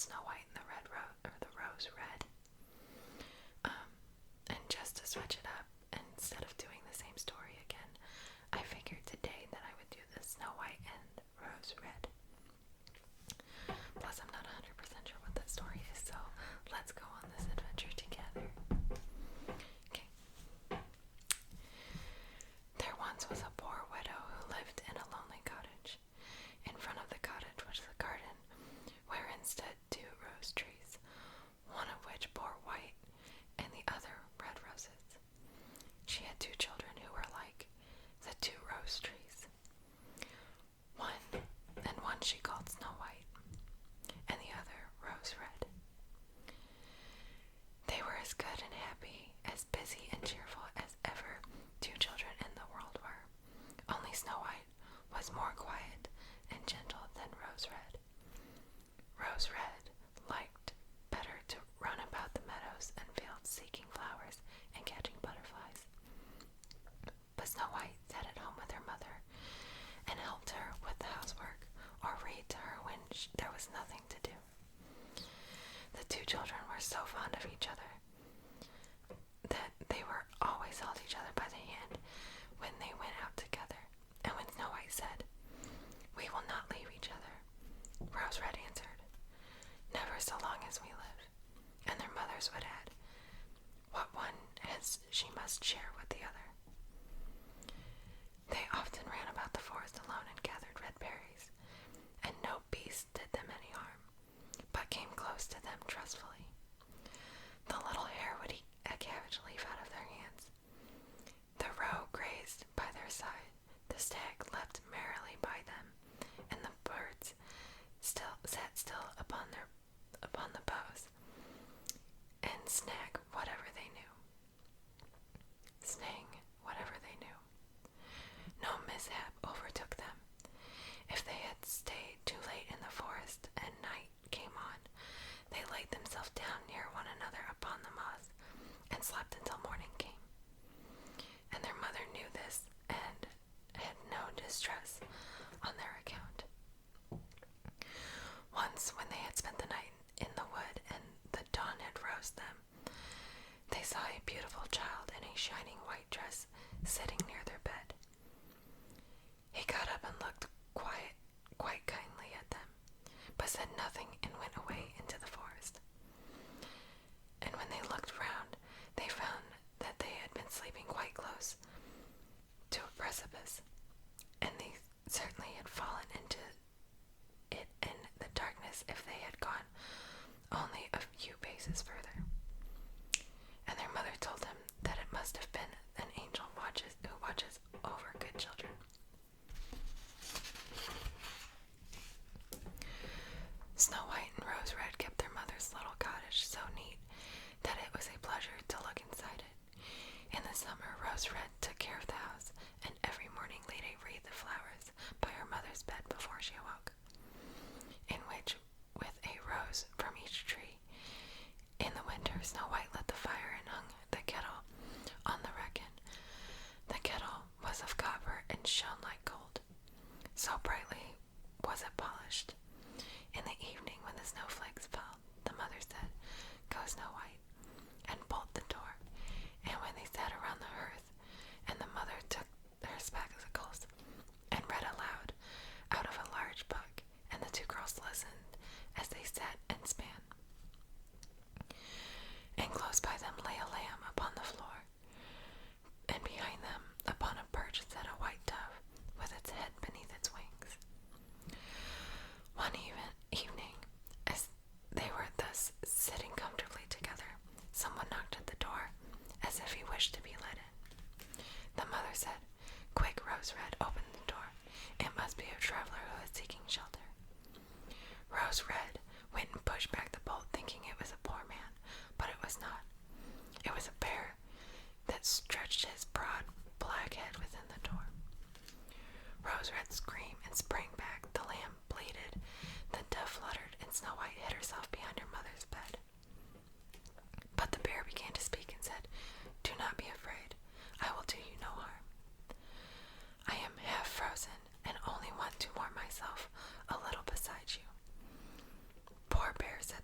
Snow White and the Rose Red. And just to switch it up, instead of doing the same story again, I figured today that I would do the Snow White and Rose Red. Plus, I'm not 100% sure what that story is, so let's go on this adventure together. Okay. There once was a poor widow who lived in a lonely cottage. In front of the cottage was a garden wherein stood 2 rose trees, one of which bore white and the other red roses. She had 2 children who were like the 2 rose trees. One she called Snow White, and the other Rose Red. They were as good and happy, as busy and cheerful as ever 2 children in the world were. Only Snow White was more quiet and gentle than Rose Red. Rose Red liked better to run about the meadows and fields seeking flowers and catching butterflies. But Snow White sat at home with her mother and helped her with the housework or read to her when there was nothing to do. The 2 children were so fond of each other that they were always held each other by the hand when they went out together. And when Snow White said, "We will not leave each other," Rose Red answered, "Never so long as we live." And their mothers would add, "What one has, she must share with the other." They often ran about the forest alone and gathered red berries, and no beast did them any harm, but came close to them trustfully. The little hare would eat a cabbage leaf out of their hands. The roe grazed by their side, the stag leapt merrily by them, and the birds sat still upon the boughs, and snag whatever they knew. No mishap overtook them. If they had stayed too late in the forest and night came on, they laid themselves down near one another upon the moss and slept until morning came. And their mother knew this and had no distress on their account. Once, when they had spent the night in the wood and the dawn had roused them, they saw a beautiful child in a shining white dress sitting near their bed. He got up and looked quite kindly at them, but said nothing and went away into the forest. And when they looked round, they found that they had been sleeping quite close to a precipice, and they certainly had fallen into it in the darkness if they had gone only a few paces further. And their mother told them that it must have been an angel who watches over good children. Snow White and Rose Red kept their mother's little cottage so neat that it was a pleasure to look inside it. In the summer, Rose Red took care of the house, and every morning laid a wreath of flowers by her mother's bed before she awoke, in which, with a rose from each tree. In the winter, Snow White lit the fire and hung the kettle on the wrekin. The kettle was of copper and shone like gold, so brightly was it polished. In the evening, when the snowflakes fell, the mother said, "Go, Snow White, and bolt the door." And when they sat around the hearth, and the mother took her spectacles and read aloud out of a large book, and the 2 girls listened as they sat and span. And close by them lay a lamb upon the floor, and behind them upon a perch sat a white dove with its head beneath its wings. One evening, as they were thus sitting comfortably together, someone knocked at the door as if he wished to be let in. The mother said, "Quick, Rose Red, open the door. It must be a traveler who is seeking shelter." Rose Red went and pushed back the bolt, thinking it was a poor man, but it was not. It was a bear that stretched his broad black head within the door. Rose Red screamed and sprang back. The lamb bleated, the dove fluttered, and Snow White hid herself behind her mother's bed. But the bear began to speak and said, "Do not be afraid. I will do you no harm. I am half frozen and only want to warm myself a little beside you." "Poor bear," said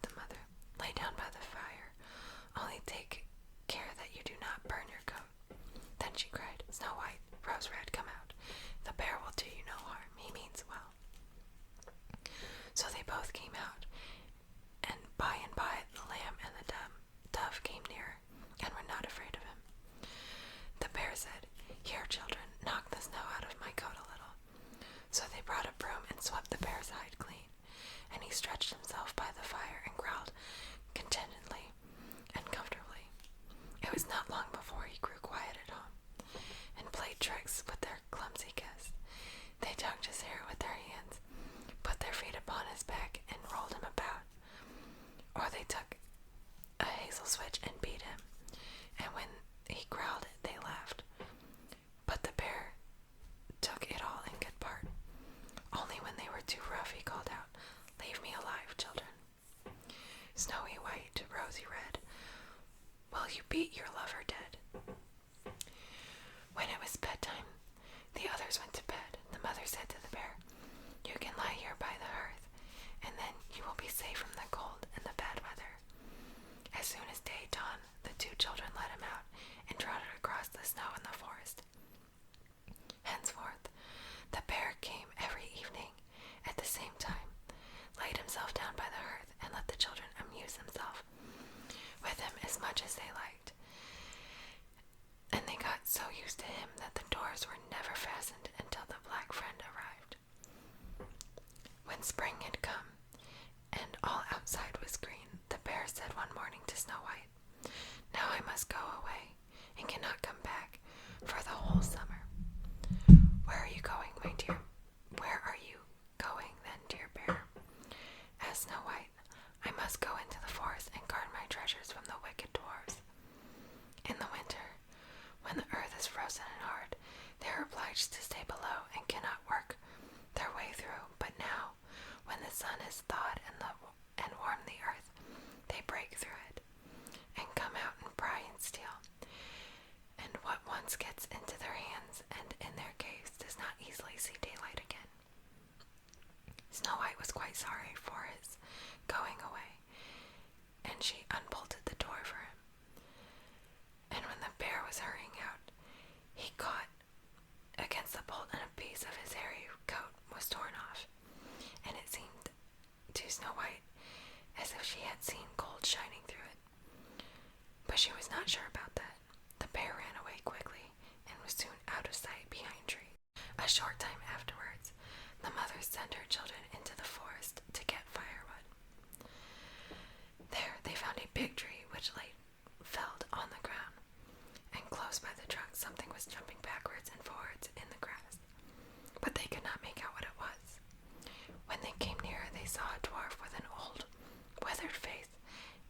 took it all in good part. Only when they were too rough he called out, "Leave me alive, children." Snowy White, Rosy Red, will you beat your lover dead? When it was bedtime, the others went to bed. The mother said to the bear, "You can lie here by the hearth, and then you will be safe from the cold and the bad weather." As soon as day dawned, the two children let him out and trotted across the snow in the forest. Henceforth, the bear came every evening at the same time, laid himself down by the hearth, and let the children amuse themselves with him as much as they liked. And they got so used to him that the doors were never fastened until the Black Friend arrived. When spring had come, and all outside was green, the bear said one morning to Snow White, "Now I must go away, and cannot come back for the whole summer." "Where are you going, my dear? Where are you going then, dear bear?" asked Snow White. "I must go into the forest and guard my treasures from the wicked dwarfs. In the winter, when the earth is frozen and hard, they are obliged to stay below and cannot work their way through. But now, when the sun has thawed and warmed the earth, they break through it and come out and pry and steal. And what once gets into their hands and in their caves does not easily see daylight again." Snow White was quite sorry for his going away, and she unbolted the door for him. And when the bear was hurrying out, he caught against the bolt, and a piece of his hairy coat was torn off, and it seemed to Snow White as if she had seen gold shining through it. But she was not sure about that. The bear ran away quickly and was soon out of sight behind trees. A short time afterwards, the mother sent her children into the forest to get firewood. There they found a big tree which lay felled on the ground, and close by the trunk something was jumping backwards and forwards in the grass, but they could not make out what it was. When they came nearer, they saw a dwarf with an old, withered face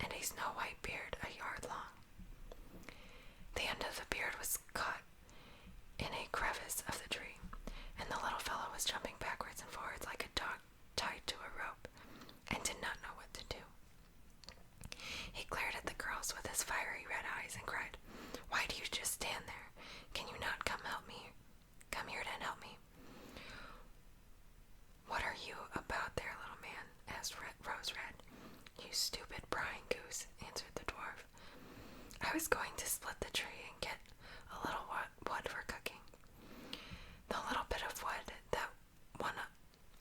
and a snow-white beard a yard long. The end of the beard was caught in a crevice of the tree, and the little fellow was jumping backwards and forwards like a dog tied to a rope, and did not know what to do. He glared at the girls with his fiery red eyes and cried, "Why do you just stand there? Can you not come here and help me?" "What are you about there, little man?" asked Rose Red. "You stupid prying goose," answered the dwarf. "I was going to split the tree and get a little wood for cooking. The little bit of wood that one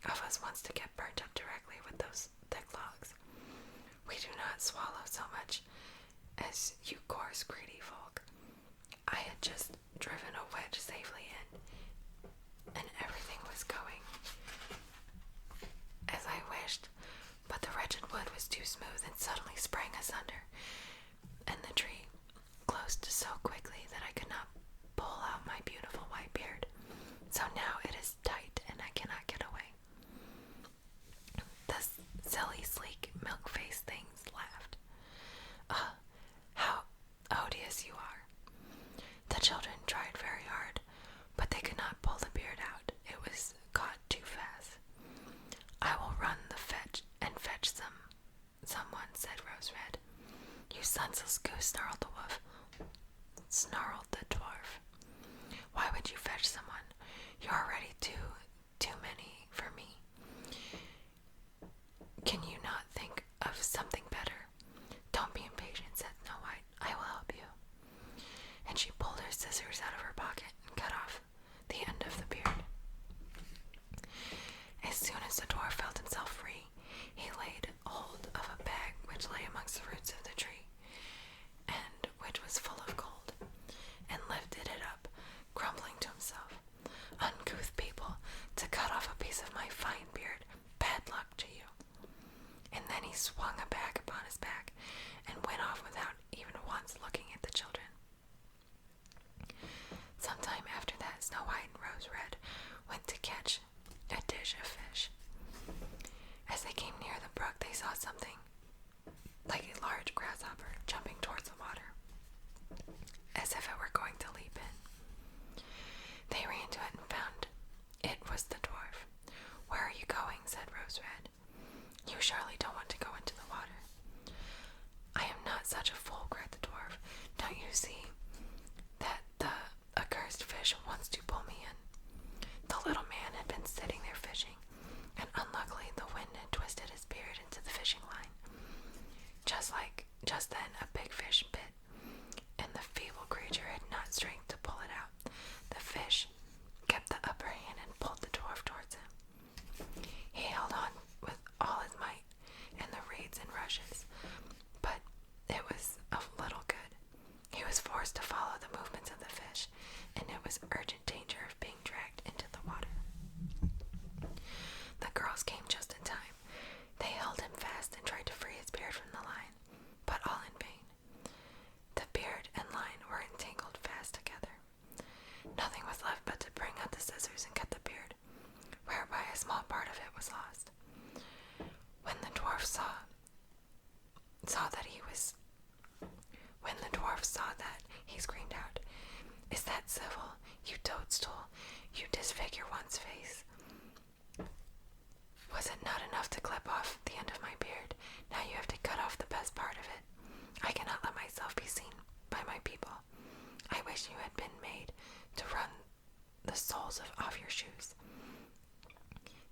of us wants to get burnt up directly with those thick logs. We do not swallow so much as you coarse, greedy folk." I had just driven a wedge safely in, and everything was going as I wished, but the wretched wood was too smooth and suddenly sprang asunder, and the tree closed so quickly that I could not pull out my beautiful white beard. So now it is tight and I cannot get away." The silly, sleek, milk-faced things laughed. How odious you are." The children tried very hard, but they could not pull the beard out. It was caught too fast. "I will run fetch someone," said Rose Red. "You senseless goose," snarled the dwarf. "Why would you fetch someone? You're already too many for me. Can you not think of something better?" "Don't be impatient," said Snow White. "I will help you." And she pulled her scissors out of her pocket and cut off the end of the beard. As soon as the dwarf felt himself free, he laid hold of a bag which lay amongst the roots of the tree, and which was full of gold, and lifted it up, grumbling to himself, rose red. You surely don't want to go into the water. I am not such a fool, cried the dwarf. Don't you see that the accursed fish wants to pull me in? The little man had been sitting there fishing, and unluckily the wind had twisted his beard into the fishing line. Just then a big fish bit, and the feeble creature had not strength to pull it out. The fish kept the upper hand and pulled the dwarf towards him. He held on with all his might and the reeds and rushes, but it was of little good. He was forced to follow the movements of the fish, and it was urgent danger of being dragged into the water. The girls came just in time. They held him fast and tried to free his beard from the line, but all in vain. The beard and line were entangled fast together. Nothing was left but to bring out the scissors and cut the beard, whereby a small part of it was lost. When the dwarf saw that, he screamed out, "Is that civil, you toadstool? You disfigure one's face. Was it not enough to clip off the end of my beard? Now you have to cut off the best part of it. I cannot let myself be seen by my people. I wish you had been made to run the soles off your shoes."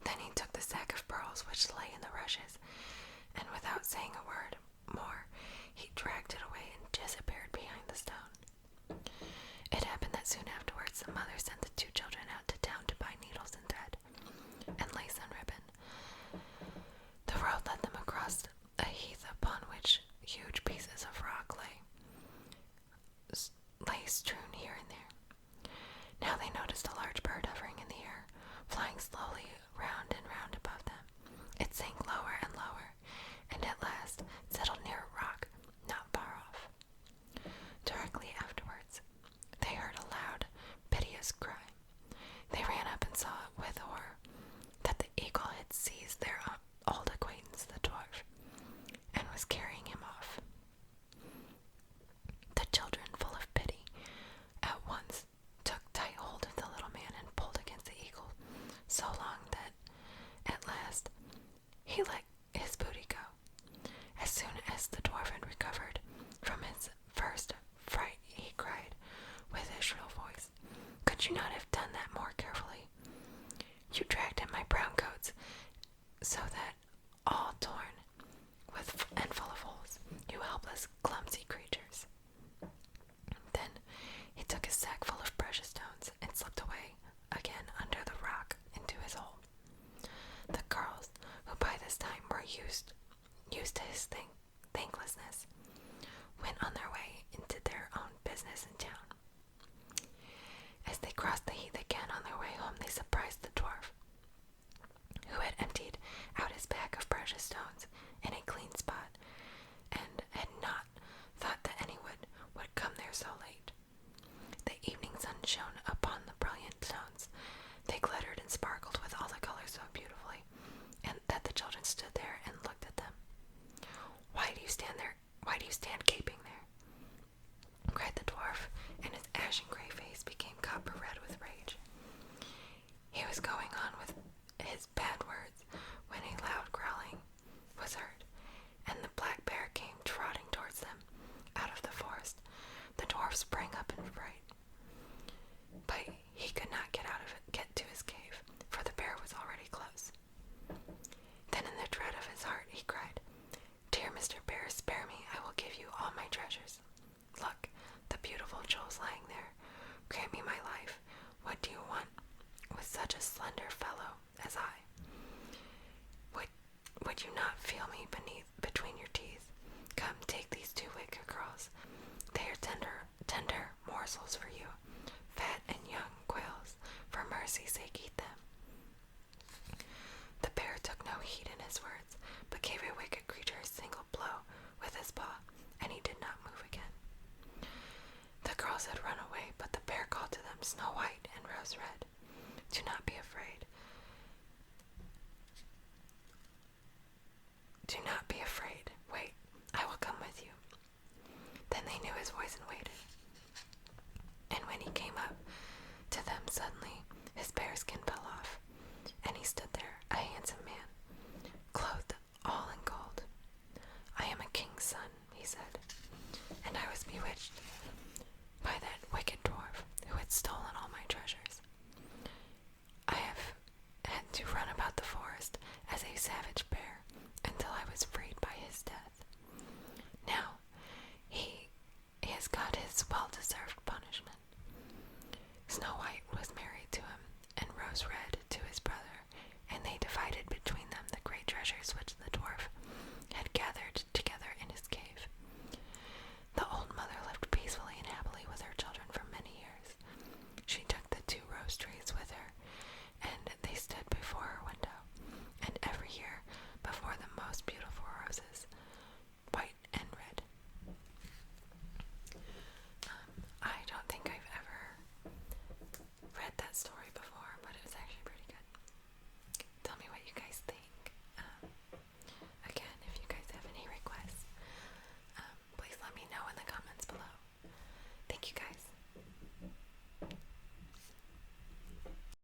Then he took the sack of pearls which lay in the rushes, and without saying a word more, he dragged it away and disappeared behind the stone. It happened that soon afterwards the mother sent the two children out to town to buy needles and thread, and lace and ribbon. The road led them across a heath upon which huge pieces of rock lay strewn here and there. Now they noticed a large bird hovering in the air, flying slowly round and round above them. It sank lower and lower, and at last settled near a rock not far off. Directly afterwards, they heard a loud, piteous cry. They ran up and saw with horror that the eagle had seized their old acquaintance, the dwarf, and was carrying him off. The children, full of pity, at once took tight hold of the little man and pulled against the eagle so long that, at last, he let his booty go. As soon as the dwarf had recovered from his first fright, he cried with his shrill voice, "Could you not have done that more carefully? You dragged in my brown coats, so that, all torn and full of holes, you helpless, clumsy creatures." Then he took his sack full of precious stones and slipped away again under the rock into his hole. The girls, who by this time were used to his thanklessness, went on their way into their own business in town. As they crossed the heath again on their way home, they surprised the dwarf, who had emptied out his bag of precious stones in a clean spot, and had not thought that anyone would come there so late. The evening sun shone upon the brilliant stones. They glittered and sparkled with all the colors so beautifully, and that the children stood there and looked at them. "Why do you stand there? Why do you stand gaping there?" cried the dwarf, and his ashen gray face became copper red with rage. He was going on with his bad words when a loud growling was heard, and the black bear came trotting towards them out of the forest. The dwarf sprang up in fright, but he could not get to his cave, for the bear was already close. Then in the dread of his heart he cried, "Dear Mr. Bear, spare me, I will give you all my treasures. Look, the beautiful jewels lying there. Grant me my life. What do you want with such a slender fellow as I? Would you not feel me between your teeth? Come, take these two wicked girls. They are tender morsels for you, fat and young quails. For mercy's sake, eat them." The bear took no heed in his words, but gave a wicked creature a single blow with his paw, and he did not move again. The girls had run away, but the bear called to them, "Snow White and Rose Red, do not be afraid. Do not be afraid. Wait, I will come with you." Then they knew his voice and waited. And when he came up to them suddenly,